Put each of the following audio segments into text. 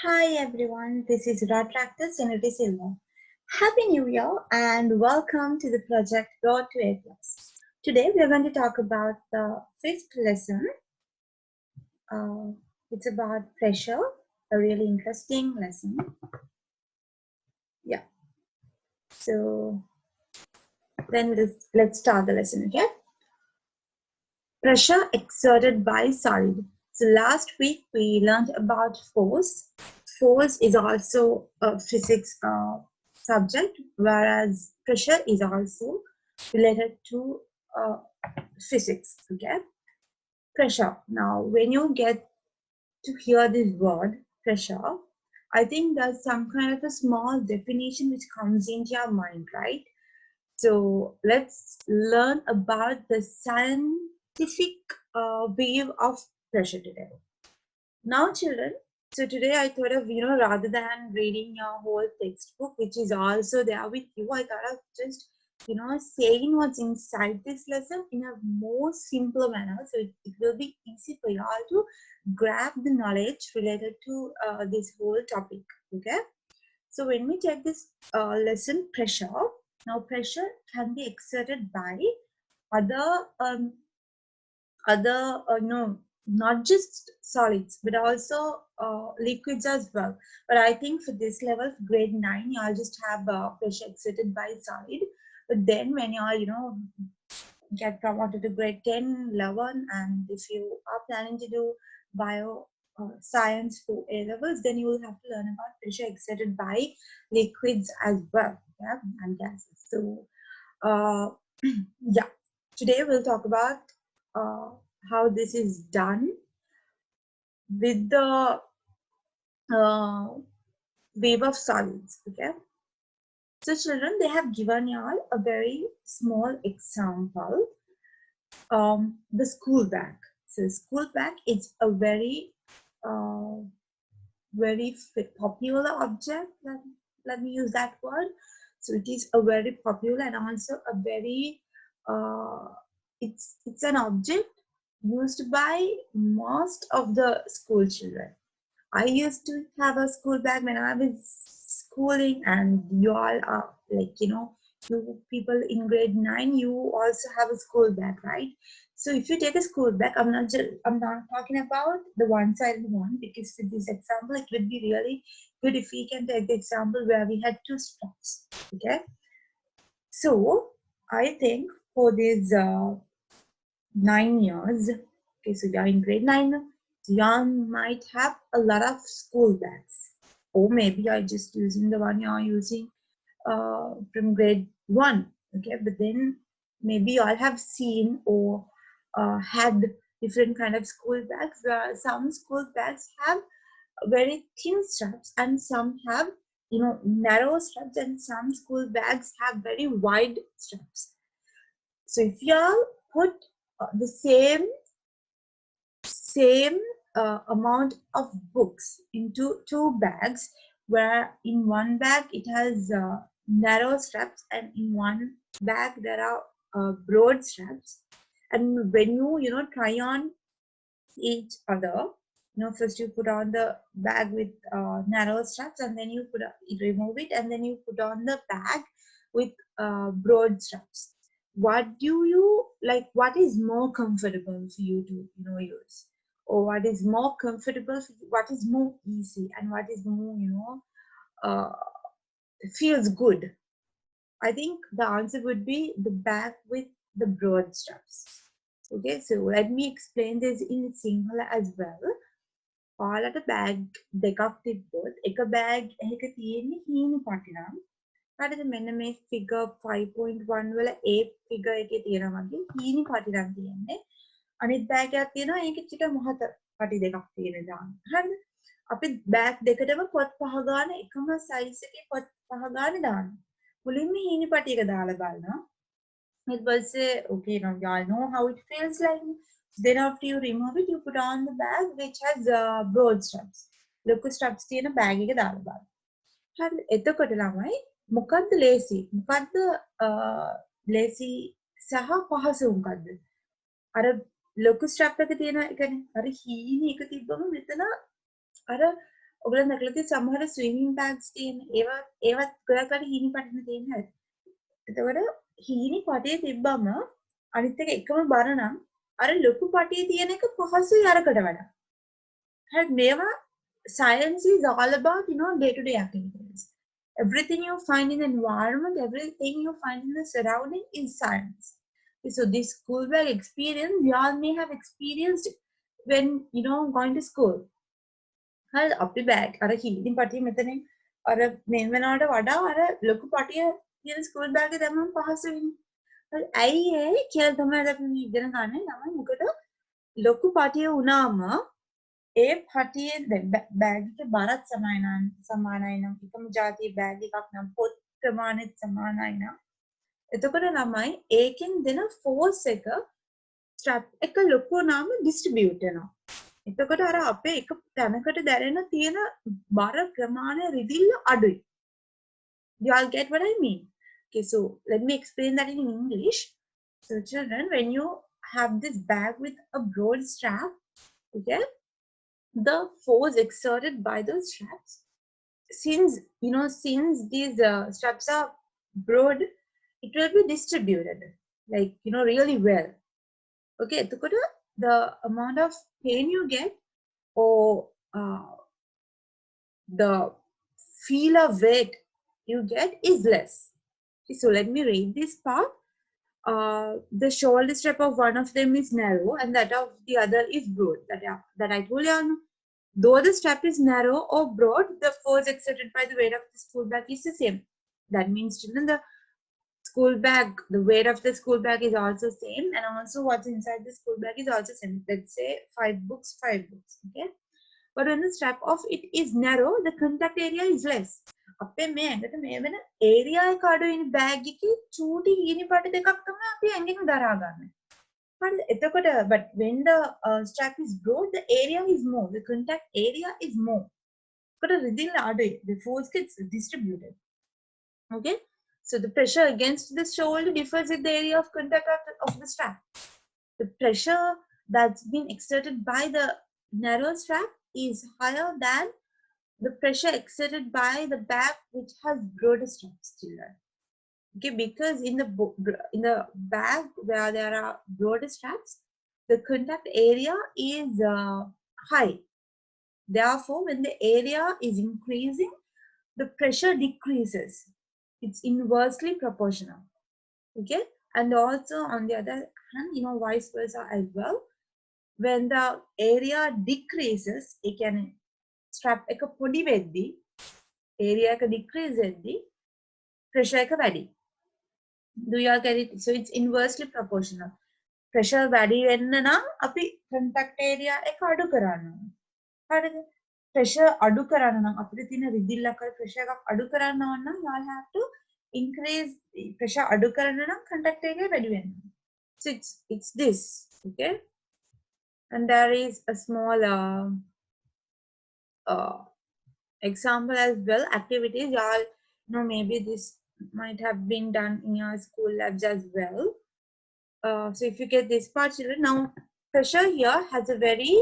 Hi everyone, this is Rotaract Senator Silva. Happy New Year and welcome to the project Road to A+. Today we are going to talk about the fifth lesson. It's about pressure, a really interesting lesson. Yeah. So then let's start the lesson, okay? Pressure exerted by solid. So last week we learned about force. Force is also a physics subject, whereas pressure is also related to physics. Okay, pressure. Now, when you get to hear this word pressure, I think there's some kind of a small definition which comes into your mind, right? So let's learn about the scientific wave of pressure today. Now, children, so today I thought of, rather than reading your whole textbook, which is also there with you, I thought of just, saying what's inside this lesson in a more simpler manner. So it will be easy for you all to grab the knowledge related to this whole topic. Okay. So when we take this lesson, pressure, now pressure can be exerted by other not just solids but also liquids as well. But I think for this level, for grade 9, y'all just have pressure exerted by solid. But then when y'all get promoted to grade 10, 11, and if you are planning to do bio science for A levels, then you will have to learn about pressure exerted by liquids as well, yeah, and gases. So yeah, today we'll talk about how this is done with the wave of solids. Okay, so children, they have given y'all a very small example. The school bag. So school bag is a very very popular object. Let me use that word. So it is a very popular and also a very it's an object used by most of the school children. I used to have a school bag when I was schooling, and you all are like, you people in grade 9, you also have a school bag, right? So if you take a school bag, I'm not talking about the one-sided one, because for this example, it would be really good if we can take the example where we had two straps. Okay. So I think for these 9 years, okay, so you are in grade 9, you might have a lot of school bags, or maybe you're just using the one you're using from grade 1. Okay, but then maybe you all have seen or had different kind of school bags, where some school bags have very thin straps and some have narrow straps, and some school bags have very wide straps. So if you all put the same amount of books into two bags, where in one bag it has narrow straps and in one bag there are broad straps, and when you try on each other, first you put on the bag with narrow straps, and then you remove it, and then you put on the bag with broad straps. What do you like? What is more comfortable for you to use, or what is more comfortable for you? What is more easy, and what is more uh, feels good? I think the answer would be the bag with the broad straps. Okay, so let me explain this in Sinhala as well. ඔයාලට bag දෙකක් තිබ්බොත් එක bag එක තියෙන්නේ හීනි පටි නම් හරිද මෙන්න මේ ෆිගර් 5.1 වල A ෆිගර් එකේ තියෙනවා වගේ හීනි පටි නම් තියෙන්නේ අනිත් බෑග් එකක් තියෙනවා ඒකේ චිට මොහත පටි දෙකක් තියෙන දාන්න හරිද අපි බෑග් දෙකටම පොත් පහ ගන්න එකම සයිස් එකේ පොත් පහ ගන්න දාන්න මුලින්ම හීනි පටි එක දාලා බලනවා it will say okay now y'all know how it feels like. Then after you remove it, you put on the bag which has broad straps. ලොකු straps තියෙන bag එක දාලා බලන්න. හරි එතකොට ළමයි මොකද්ද ලේසි? මොකද්ද ලේසි සහ පහසු මොකද්ද? අර ලොකු strap එක තියෙන එකනේ. අර හීනි එක තිබ්බම මෙතන අර ඔයගොල්ලෝ දැකලා තියෙන සමහර ස්විමින් බෑග්ස් තියෙන ඒවත් ගොඩක් වෙලාවට හීනි පටින තියෙන හැටි. එතකොට හීනි පටියේ තිබ්බම අනිත් එක එකම බර නම් අර ලොකු පටියේ තියෙන එක පහසුයි අරකට වඩා. හරි මේවා science is all about day-to-day activities. Everything you find in the environment, everything you find in the surrounding is science. So this school bag experience we all may have experienced when going to school. හරි අපි bag අර හීනි පටිය මෙතනින් අර මෙන් වෙනවට වඩා අර ලොකු පටිය තියෙන ස්කූල් බෑග් එක දැම්මම පහසු වෙන්නේ. හරි ඇයි ඒ කියලා තමයි අපි ඉගෙන ගන්න. තමයි මොකද ලොකු පටිය වුණාම ඒ පටියේ බෑග් එකේ බරත් සමානයි නම් එකම જાතිය බෑග් එකක් නම් පොත් ප්‍රමාණෙත් සමානයි නම් එතකොට ළමයි ඒකෙන් දෙන ෆෝස් එක ස්ට්‍රැප් එක ලොකු නාම ඩිස්ට්‍රිබියුට් වෙනවා. එතකොට අර අපේ එක තැනකට දැනෙන තියෙන බර ප්‍රමාණය රිදිල්ල අඩුයි. You all get what I mean? Okay, so let me explain that in English. So children, when you have this bag with a broad strap, okay, the force exerted by those straps, since these straps are broad, it will be distributed like really well. Okay, the amount of pain you get or the feel of weight you get is less. Okay, so let me read this part. The shoulder strap of one of them is narrow and that of the other is broad. That I told you. Though the strap is narrow or broad, the force exerted by the weight of the school bag is the same. That means children, the school bag, the weight of the school bag is also same, and also what's inside the school bag is also same. Let's say 5 books, okay? But when the strap of it is narrow, the contact area is less. අපේ මේ ඇඟට මේ වෙන area එක අඩු වෙන bag එකේ චූටි හීනි පාට දෙකක් තමයි අපි ඇඟෙන් දරා ගන්න. හරිද? එතකොට but when the strap is broad, the area is more. The contact area is more. එතකොට රිදිල්ල අඩුයි. The force gets distributed. Okay? So the pressure against the shoulder differs with the area of contact of the strap. The pressure that's been exerted by the narrow strap is higher than the pressure exerted by the bag which has broader straps, children. Okay, because in the bag where there are broader straps, the contact area is high. Therefore, when the area is increasing, the pressure decreases. It's inversely proportional. Okay, and also on the other hand, vice versa as well. When the area decreases, it can strap එක පොඩි වෙද්දී area එක decrease වෙද්දී pressure එක වැඩි. Do you all get it? So it's inversely proportional. Pressure වැඩි වෙන්න නම් අපි contact area එක අඩු කරන්න ඕනේ. හරිද? Pressure අඩු කරන්න නම් අපිට තියෙන රිදිල්ලක pressure එකක් අඩු කරන්න ඕන නම් you all have to increase pressure අඩු කරන්න නම් contact area වැඩි වෙන්න. So it's this, okay? And there is a small example as well, activities. You all know maybe this might have been done in your school labs as well. So if you get this part, children, now pressure here has a very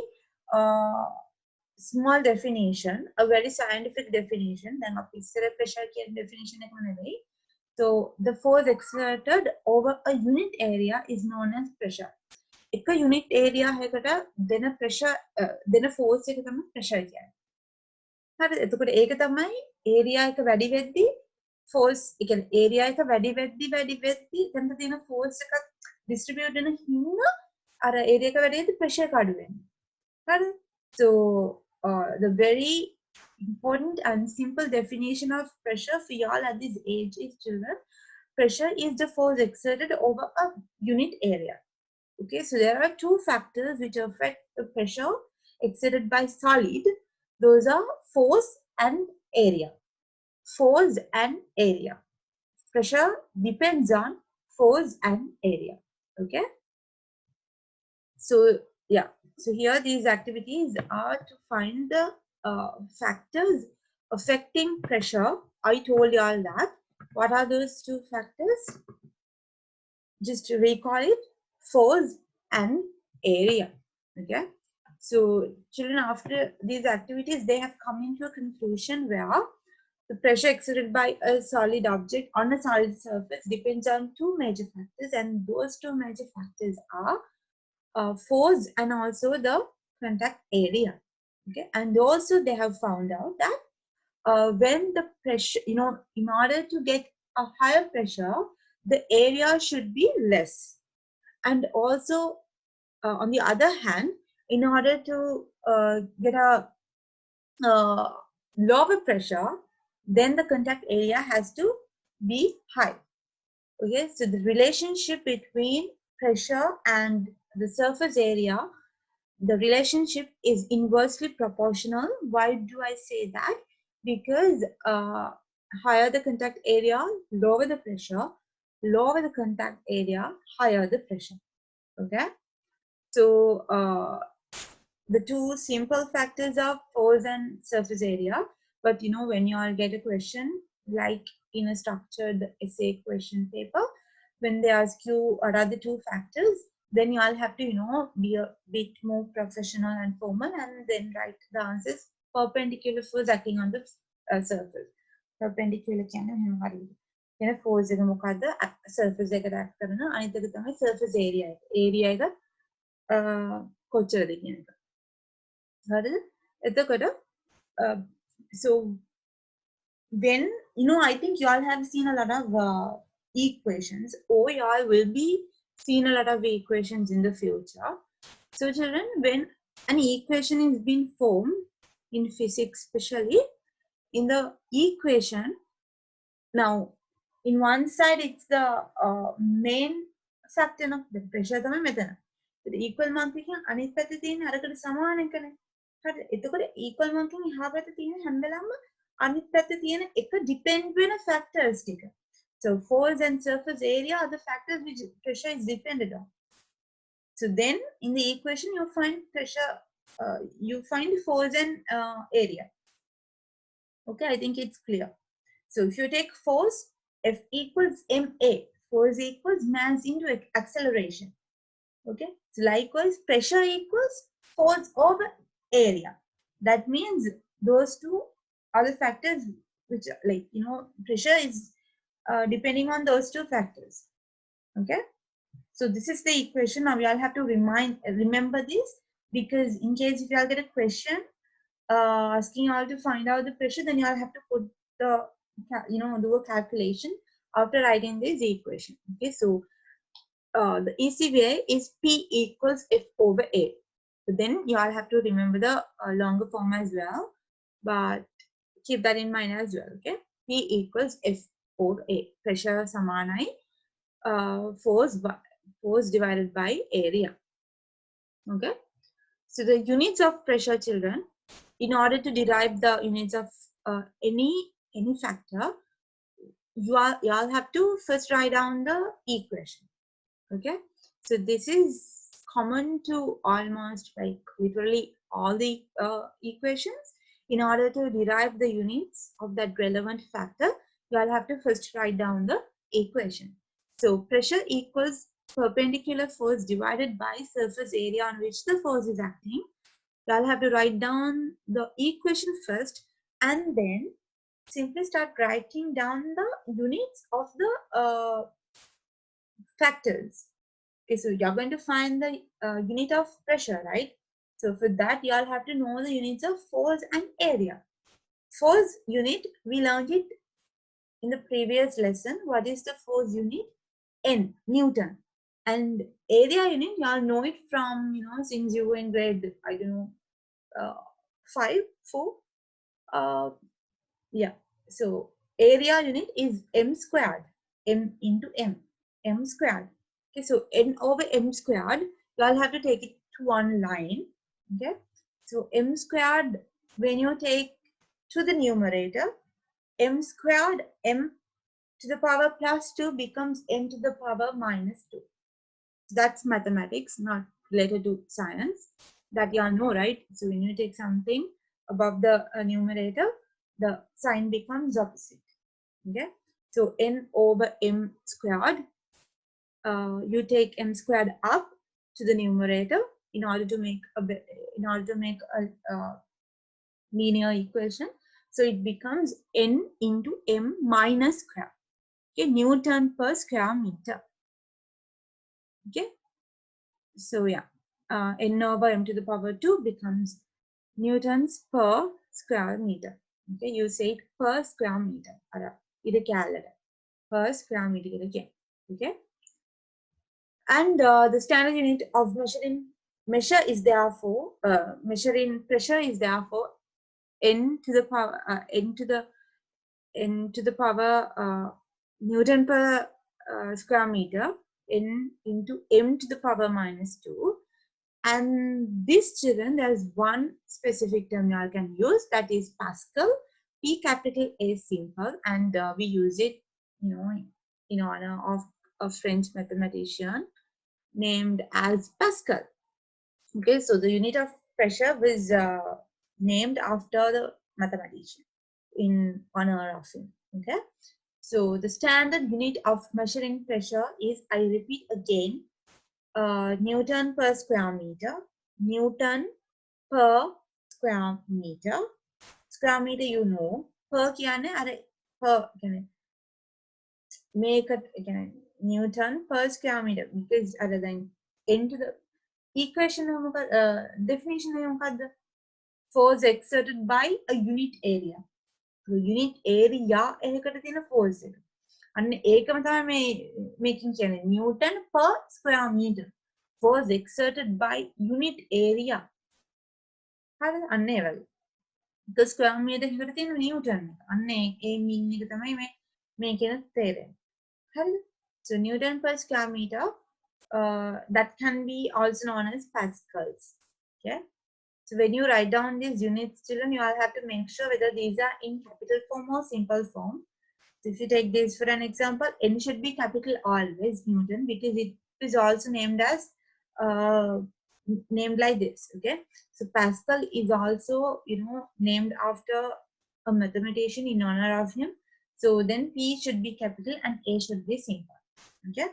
small definition, a very scientific definition. Then pressure definition. So the force exerted over a unit area is known as pressure. එක unit area එකකට දෙන pressure දෙන force එක තමයි pressure කියන්නේ. හරිද? එතකොට ඒක තමයි area එක වැඩි වෙද්දී force, ඒ කියන්නේ area එක වැඩි වෙද්දී එතන තියෙන force එක distribute වෙන හින්දා අර area එක වැඩි වෙද්දී pressure එක අඩු වෙනවා. හරිද? So the very important and simple definition of pressure for y'all at this age is, children, pressure is the force exerted over a unit area. Okay, so there are two factors which affect the pressure exerted by solid. Those are force and area. Force and area. Pressure depends on force and area. Okay. So yeah. So here these activities are to find the factors affecting pressure. I told you all that. What are those two factors? Just to recall it. Force and area. Okay. So children, after these activities, they have come into a conclusion where the pressure exerted by a solid object on a solid surface depends on two major factors, and those two major factors are force and also the contact area. Okay, and also they have found out that when the pressure, in order to get a higher pressure, the area should be less, and also on the other hand, in order to get a lower pressure, then the contact area has to be high. Okay, so the relationship between pressure and the surface area, the relationship is inversely proportional. Why do I say that? Because higher the contact area, lower the pressure, lower the contact area, higher the pressure. Okay, so the two simple factors are force and surface area. But when you all get a question like in a structured essay question paper, when they ask you what are the two factors, then you all have to be a bit more professional and formal, and then write the answers perpendicular force acting on the surface. Perpendicular කියන්නේ මෙහෙම හරියට. එන force එක මොකද්ද? surface එකට act කරන අනිත් එක තමයි surface area එක. area එක කොච්චරද කියන එක. හරිද? එතකොට so when I think you all have seen a lot of equations, or you all will be seeing a lot of equations in the future. So children, when an equation is being formed in physics, especially in the equation, now in one side it's the main factor of the pressure තමයි මෙතන. the equal mark එකෙන් අනිත් පැත්තේ තියෙන අරකට සමාන එකනේ. හරිද? එතකොට equal mark එකෙන් එහා පැත්තේ තියෙන හැම වෙලාවම අනිත් පැත්තේ තියෙන එක depend වෙන factors ටික. So force and surface area are the factors which pressure is dependent on. So then in the equation you find pressure, you find force and area. Okay, I think it's clear. So if you take force, F equals ma, force equals mass into acceleration. Okay, so likewise pressure equals force over area. That means those two are the factors which, like, pressure is depending on those two factors. Okay, so this is the equation. Now we all have to remember this, because in case if you all get a question asking you all to find out the pressure, then you all have to put the do a calculation after writing this equation. Okay, so the easy way is P equals F over A. So then you all have to remember the longer form as well, but keep that in mind as well. Okay, P equals F over A. Pressure samanai force divided by area. Okay, so the units of pressure, children, in order to derive the units of any factor, you all have to first write down the equation. Okay, so this is common to almost like literally all the equations. In order to derive the units of that relevant factor, you all have to first write down the equation. So pressure equals perpendicular force divided by surface area on which the force is acting. You all have to write down the equation first, and then simply start writing down the units of the factors. Okay, so you're going to find the unit of pressure, right? So for that, you all have to know the units of force and area. Force unit, we learned it in the previous lesson. What is the force unit? N, Newton. And area unit, you all know it from, since you were in grade, I don't know, 5, 4. Yeah. So area unit is M squared. M into M. M squared. Okay, so N over M squared, you all have to take it to one line. Okay, so M squared, when you take to the numerator, M squared, M to the power plus 2 becomes M to the power minus 2. That's mathematics, not related to science. That you all know, right? So when you take something above the numerator, the sign becomes opposite. Okay, so N over M squared, you take M squared up to the numerator, in order to make a linear equation. So it becomes n into m minus square. Okay, Newton per square meter. Okay, so yeah, n over m to the power 2 becomes newtons per square meter. Okay, you say it per square meter. Per square meter again. Okay, and the standard unit of measuring pressure is therefore n to the power n to the power Newton per square meter, n into m to the power minus 2. And this, children, there's one specific term you all can use, that is Pascal. P capital A simple, and we use it, in honor of a French mathematician named as Pascal. Okay, so the unit of pressure was named after the mathematician in honor of him. Okay, so the standard unit of measuring pressure is, I repeat again, Newton per square meter. Newton per square meter. Square meter, you know. Per per make it Newton per square meter, because other than into the equation definition force exerted by a unit area. So unit area එකකට තියෙන force එක. අන්න ඒකම තමයි මේ මේකින් කියන්නේ Newton per square meter. Force exerted by unit area. හරිද? අන්න ඒ වගේ. එක square meter එකකට තියෙන Newton එක. අන්න ඒ mean එක තමයි මේකෙන් තේරෙන්නේ. හරිද? So Newton per square meter, that can be also known as pascals. Okay. So when you write down these units, children, you all have to make sure whether these are in capital form or simple form. So if you take this for an example, n should be capital always, Newton, because it is also named as named like this. Okay. So Pascal is also named after a mathematician in honor of him. So then P should be capital and A should be simple. Okay.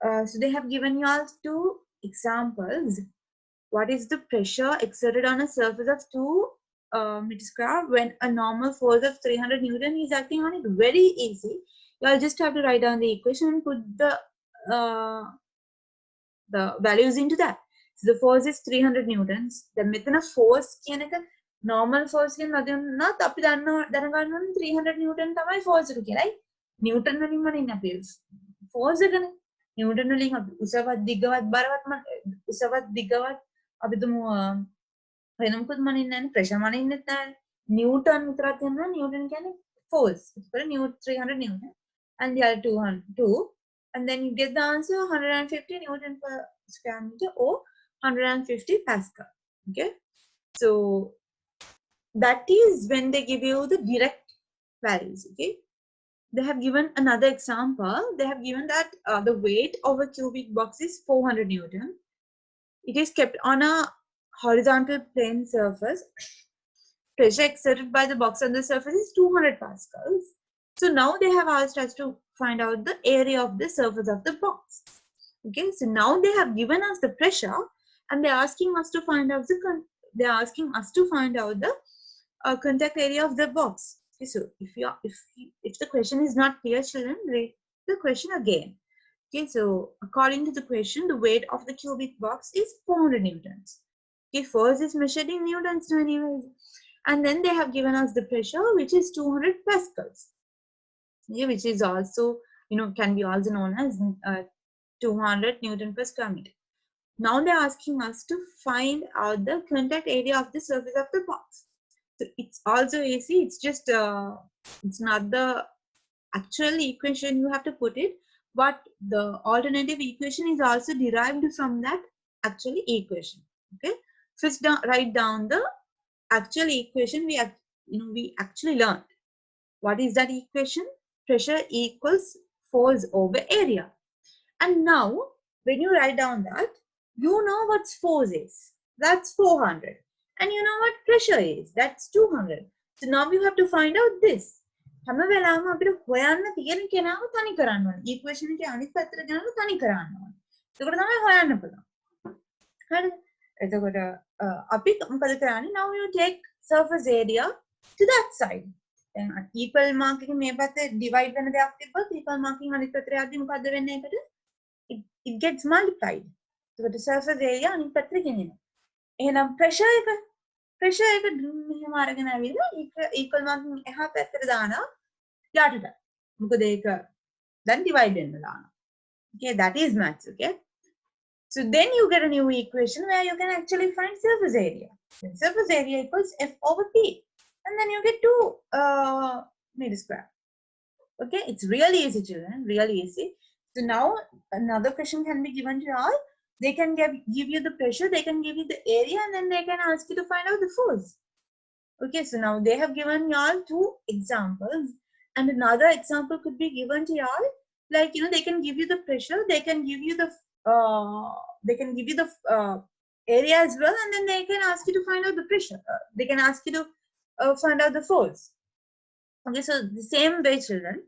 So they have given you all two examples. What is the pressure exerted on a surface of 2 meter square when a normal force of 300 Newton is acting on it? Very easy. You'll just have to write down the equation and put the values into that. So the force is 300 Newtons. The method of force normal force can not up to 300 Newton force, right? Newton force Newton උසවත් දිගවත් බරවත් උසවත් දිගවත් අපි තුමු වෙනමකුත් මනින්න නැහැ pressure මනින්නෙත් නැහැ Newton විතරක් යනවා Newton කියන්නේ force ඒකට 300 Newton and the other 202, and then you get the answer 150 Newton per square meter or 150 Pascal. Okay, so that is when they give you the direct values. Okay, they have given another example. They have given that the weight of a cubic box is 400 Newton. It is kept on a horizontal plane surface. Pressure exerted by the box on the surface is 200 pascals. So now they have asked us to find out the area of the surface of the box. Okay, so now they have given us the pressure, and they're asking us to find out the contact area of the box. Okay, so if the question is not clear, children, read the question again. Okay, so according to the question, the weight of the cubic box is 400 Newtons. Okay, force is measured in Newtons anyways. And then they have given us the pressure, which is 200 pascals. Yeah, which is also, can be also known as 200 Newton per square meter. Now they're asking us to find out the contact area of the surface of the box. So it's also easy. It's just, it's not the actual equation you have to put it, but the alternative equation is also derived from that actual equation. Okay, first write down the actual equation we actually learned. What is that equation? Pressure equals force over area. And now when you write down that, you know what force is. That's 400. And you know what pressure is. That's 200. So now you have to find out this. හැම වෙලාවම අපිට හොයන්න තියෙන කෙනාව තනි කරන්න ඕනේ. Equation එකේ අනිත් පැත්තට ගෙනල්ලා තනි කරන්න ඕනේ. ඒකට තමයි හොයන්න පුළුවන්. හරිද? එතකොට අපි මොකද කරන්නේ? Now you take surface area to that side. දැන් equal mark එක මේ පැත්තේ divide වෙන දෙයක් තිබ්බොත් equal marking අනිත් පැත්තට යද්දි මොකද වෙන්නේ ඒකට? It gets multiplied. එතකොට surface area අනිත් පැත්තට ගෙනියනවා. එහෙනම් pressure එක මෙහෙම අරගෙන ඇවිල්ලා equal marking එහා පැත්තට දානවා යටට. මොකද ඒක දැන් divide වෙන්න දානවා. Okay, that is maths, okay? So then you get a new equation where you can actually find surface area. Then surface area equals F over P. And then you get 2 meter square. Okay, it's really easy, children, really easy. So now another question can be given to you all. They can give you the pressure, they can give you the area, and then they can ask you to find out the force. Okay, so now they have given you all 2 examples. And another example could be given to you all. Like, you know, they can give you the pressure, they can give you the area as well, and then they can ask you to find out the pressure. They can ask you to find out the force. Okay, so the same way, children,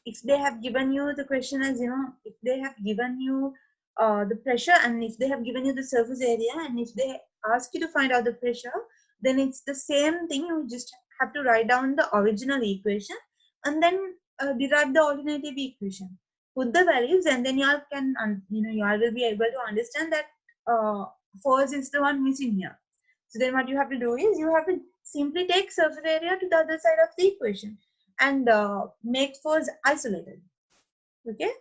if they have given you the question as, you know, if they have given you the pressure, and if they have given you the surface area, and if they ask you to find out the pressure, then it's the same thing. You just have to write down the original equation and then derive the alternative equation. Put the values, and then you all can, you all will be able to understand that force is the one missing here. So then what you have to do is you have to simply take surface area to the other side of the equation and make force isolated. Okay,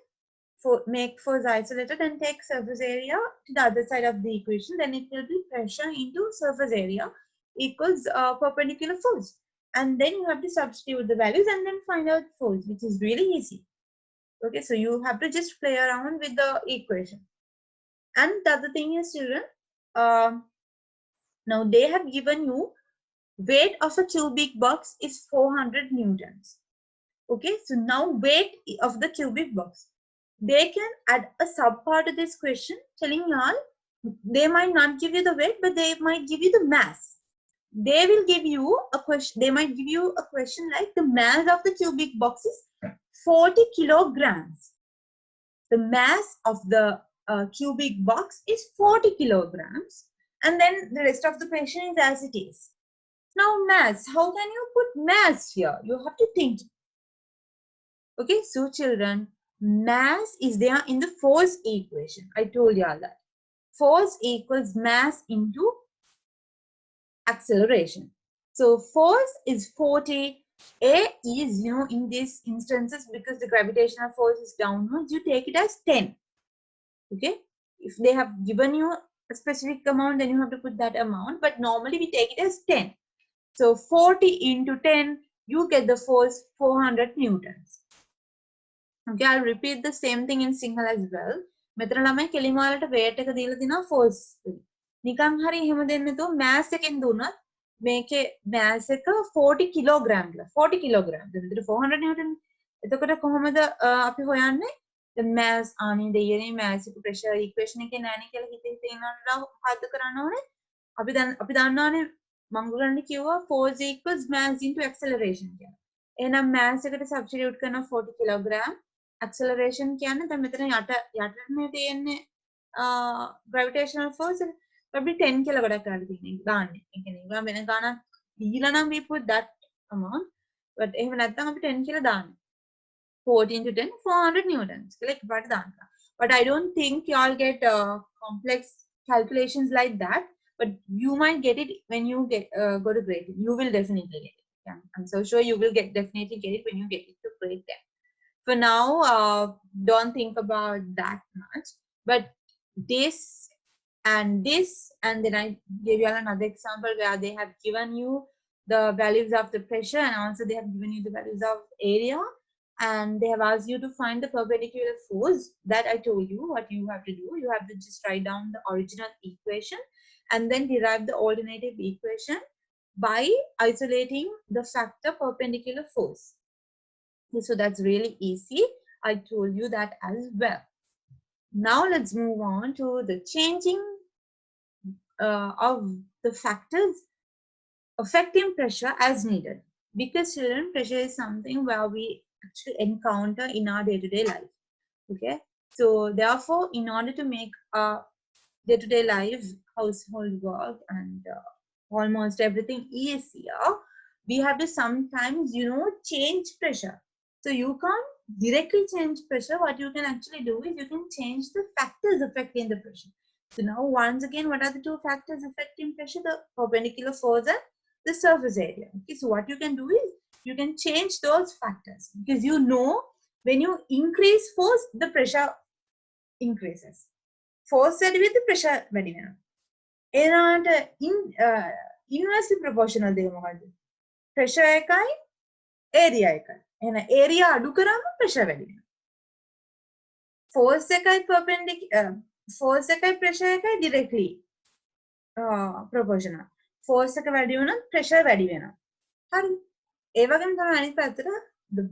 make force isolated and take surface area to the other side of the equation. Then it will be pressure into surface area equals perpendicular force. And then you have to substitute the values and then find out force, which is really easy. Okay, so you have to just play around with the equation. And the other thing is, children, now they have given you weight of a cubic box is 400 newtons. Okay, so now weight of the cubic box. They can add a sub part of this question telling you all, they might not give you the weight, but they might give you the mass. They will give you a question, they might give you a question like the mass of the cubic box is 40 kilograms. The mass of the cubic box is 40 kilograms. And then the rest of the question is as it is. Now mass, how can you put mass here? You have to think. Okay, so children, mass is there in the force equation. I told you all that. Force equals mass into acceleration. So force is 40. A is, you know, in these instances, because the gravitational force is downwards, you take it as 10. Okay, if they have given you a specific amount, then you have to put that amount, but normally we take it as 10. So 40 into 10, you get the force 400 newtons. Okay, I'll repeat the same thing in Sinhala as well. මෙතන ළමයි කෙලිම වලට weight එක දීලා දිනවා force. නිකන් හරි එහෙම දෙන්නේ නැතුව mass එකෙන් දුන්නත් මේකේ mass එක 40 kilogram කියලා. 40 kilogram. මෙතන 400 newton. එතකොට කොහොමද අපි හොයන්නේ? The mass ආනේ දෙයනේ mass එක pressure equation එකේ නෑනේ කියලා හිතේ තේනවලා හද කරන්න ඕනේ. අපි දන්නවනේ මංගුලන්නේ කිව්වා force equals mass into acceleration කියලා. එහෙනම් mass එකට substitute කරන 40 kilogram. Acceleration කියන්නේ දැන් මෙතන යටනේ තියෙන්නේ gravitational force probably 10 කියලා ගොඩක් කරලා තියෙනවා ගාන්නේ. ඒ කියන්නේ ගා වෙන ගානක් දීලා නම් we put that amount, but එහෙම නැත්නම් අපි 10 කියලා දාන්නේ. 40 into 10 400 newtons කියලා එකපාරට දාන්න. But I don't think you all get complex calculations like that, but you might get it when you get go to grade. You will definitely get it. Yeah, I'm so sure you will definitely get it when you get it to grade 10. For now, don't think about that much, but this, and then I gave you another example where they have given you the values of the pressure, and also they have given you the values of area, and they have asked you to find the perpendicular force. That I told you what you have to do. You have to just write down the original equation and then derive the alternative equation by isolating the factor perpendicular force. So that's really easy. I told you that as well. Now let's move on to the changing of the factors affecting pressure as needed. Because children, pressure is something where we actually encounter in our day-to-day life. Okay, so therefore, in order to make our day-to-day life household work and almost everything easier, we have to sometimes, change pressure. So you can't directly change pressure. What you can actually do is you can change the factors affecting the pressure. So now once again, what are the two factors affecting pressure? The perpendicular force and the surface area. Okay, so what you can do is you can change those factors, because when you increase force, the pressure increases. Force වැඩි with the pressure වැඩි වෙනවා. එනාට inversely proportional දෙක මොකද්ද? pressure එකයි area එකයි. එහෙනම් area අඩු කරාම pressure වැඩි වෙනවා. force එකයි perpendicular force එකයි pressure එකයි directly proportional. force එක වැඩි වුණොත් pressure වැඩි වෙනවා. හරි. ඒ වගේම තමයි අනිත් පැත්තට the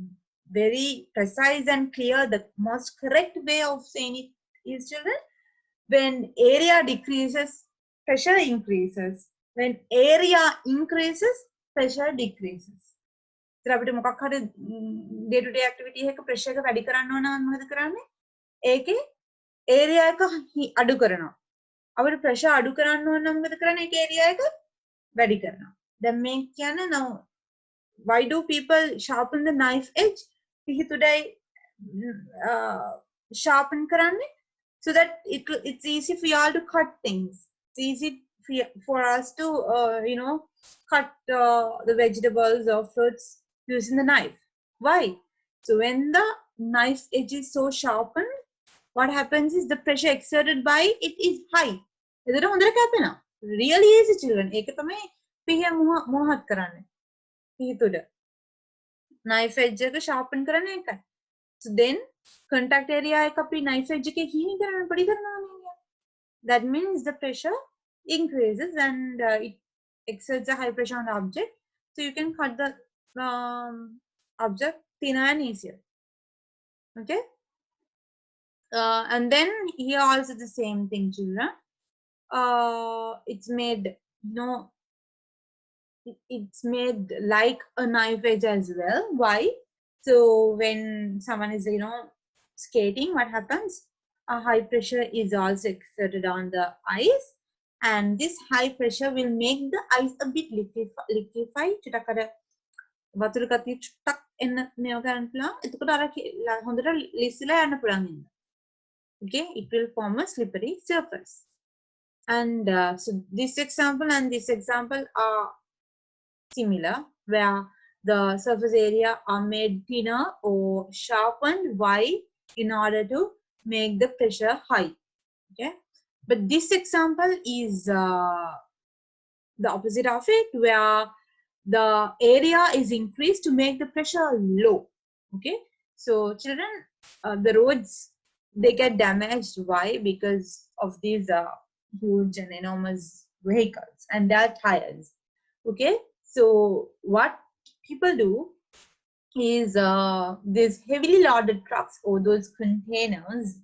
very precise and clear, the most correct way of saying it is, children, when area decreases, pressure increases. When area increases, pressure decreases. ඉතින් අපිට මොකක් හරි day to day activity එකක pressure එක වැඩි කරන්න ඕන නම් මොකද කරන්නේ? ඒකේ area එක අඩු කරනවා. අපිට pressure අඩු කරන්න ඕන නම් මොකද කරන්නේ? ඒකේ area එක වැඩි කරනවා. දැන් මේ කියන්නේ now why do people sharpen the knife edge? පිහිතුඩයි sharpen කරන්නේ so that it's easy for y'all to cut things. It's easy for us to cut the vegetables or fruits using the knife. Why? So when the knife edge is so sharpened, what happens is the pressure exerted by it is high. එතකොට හොඳට කැපෙනවා. Really easy, children. ඒක තමයි පිහිය මොහොත් කරන්නේ. පිහිතුඩ knife edge එක sharpen කරන එකයි. So then contact area එක අපි knife edge එකේ හීනි කරන පොඩි කරනවා නේද? That means the pressure increases and it exerts a high pressure on the object. So you can cut the object thinner and easier. Okay. And then here also the same thing, children. It's made, it's made like a knife edge as well. Why? So when someone is skating, what happens? A high pressure is also exerted on the ice, and this high pressure will make the ice a bit liquefied. චුට්ටක් අර වතුර ගතිය චුට්ටක් එන්න මේව කරන්න පුළුවන්. එතකොට අර හොඳට ලිස්සලා යන්න පුළුවන් ඉන්න. Okay, it will form a slippery surface. And so this example and this example are similar, where the surface area are made thinner or sharpened. Why? In order to make the pressure high. Okay, but this example is the opposite of it, where the area is increased to make the pressure low. Okay, so children, the roads, they get damaged. Why? Because of these huge and enormous vehicles and their tires. Okay, so what people do is these heavily loaded trucks or those containers,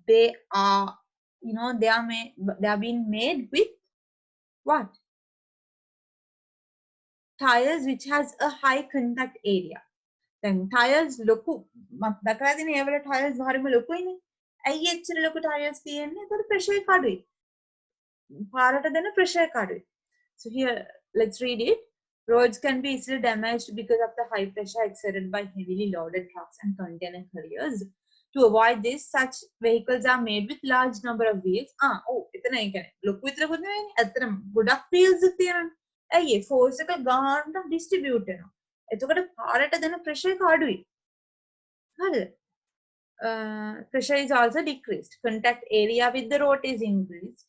they are being made with what? Tires which has a high contact area. Then tires ලොකු දැකලා තියෙන ඒවල tires හරියම ලොකුයිනේ. ඇයි එච්චර ලොකු tires තියෙන්නේ? ඒකට pressure එක අඩුයි. පාරට දෙන pressure එක අඩුයි. So here, let's read it. Roads can be easily damaged because of the high pressure exerted by heavily loaded trucks and container carriers. To avoid this, such vehicles are made with large number of wheels. එතන ඒ කියන්නේ ලොකු විතරකුත් නෙවෙයි. ඇත්තටම ගොඩක් wheels තියෙනවා. ඇයි ඒ force එක ගානට distribute වෙනවා. එතකොට පාරට දෙන pressure එක අඩුයි. හරිද? Pressure is also decreased. Contact area with the road is increased,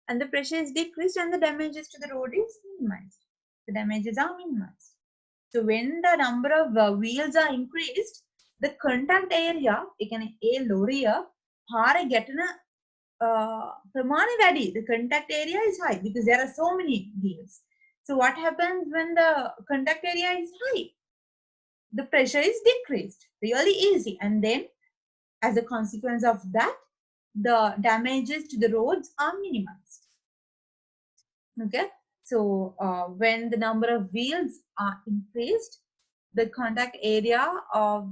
and the pressure is decreased, and the damages to the road is minimized. The damages are minimized. So when the number of wheels are increased, the contact area, a lorry, පාරේ ගැටෙන ප්‍රමාණය වැඩි. The contact area is high because there are so many wheels. So what happens when the contact area is high? The pressure is decreased, really easy, and then as a consequence of that, the damages to the roads are minimized. Okay, so when the number of wheels are increased, the contact area of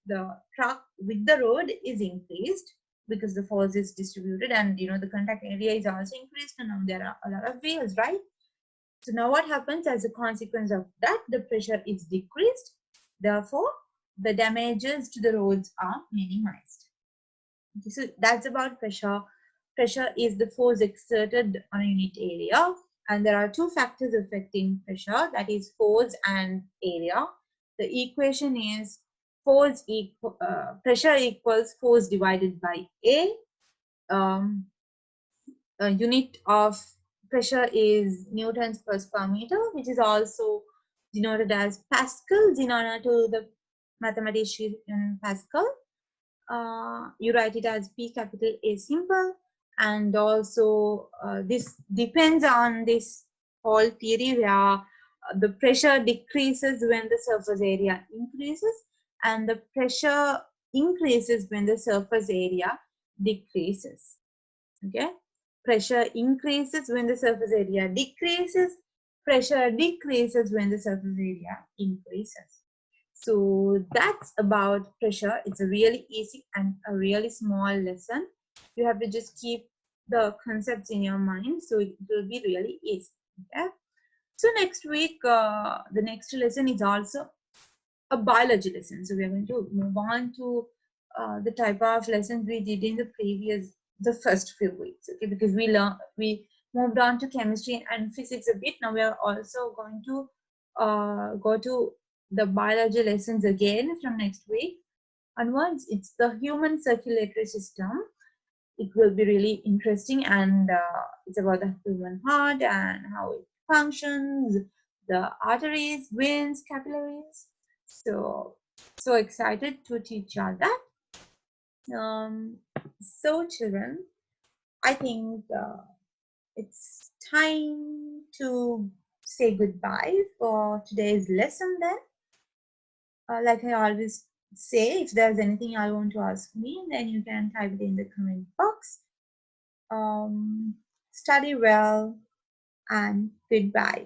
the truck with the road is increased. because the force is distributed, and the contact area is also increased, and now there are a lot of wheels, right? So now what happens as a consequence of that? The pressure is decreased. Therefore, the damages to the roads are minimized. Okay, so that's about pressure. Pressure is the force exerted on a unit area, and there are two factors affecting pressure, that is force and area. The equation is pressure equals force divided by A. Um, a unit of pressure is newtons per square meter, which is also denoted as pascals in honor to the mathematician Pascal. You write it as P capital A simple, and also this depends on this whole theory where the pressure decreases when the surface area increases, and the pressure increases when the surface area decreases. Okay, pressure increases when the surface area decreases, pressure decreases when the surface area increases. So that's about pressure. It's a really easy and a really small lesson. You have to just keep the concepts in your mind, so it will be really easy. Okay, so next week the next lesson is also a biology lesson. So we are going to move on to the type of lessons we did in the first few weeks. Okay, because we moved on to chemistry and physics a bit. Now we are also going to go to the biology lessons again from next week onwards. It's the human circulatory system. It will be really interesting, and it's about the human heart and how it functions, the arteries, veins, capillaries. So excited to teach all that. So children, I think it's time to say goodbye for today's lesson then. Like I always say, if there's anything you want to ask me, then you can type it in the comment box. Study well, and goodbye.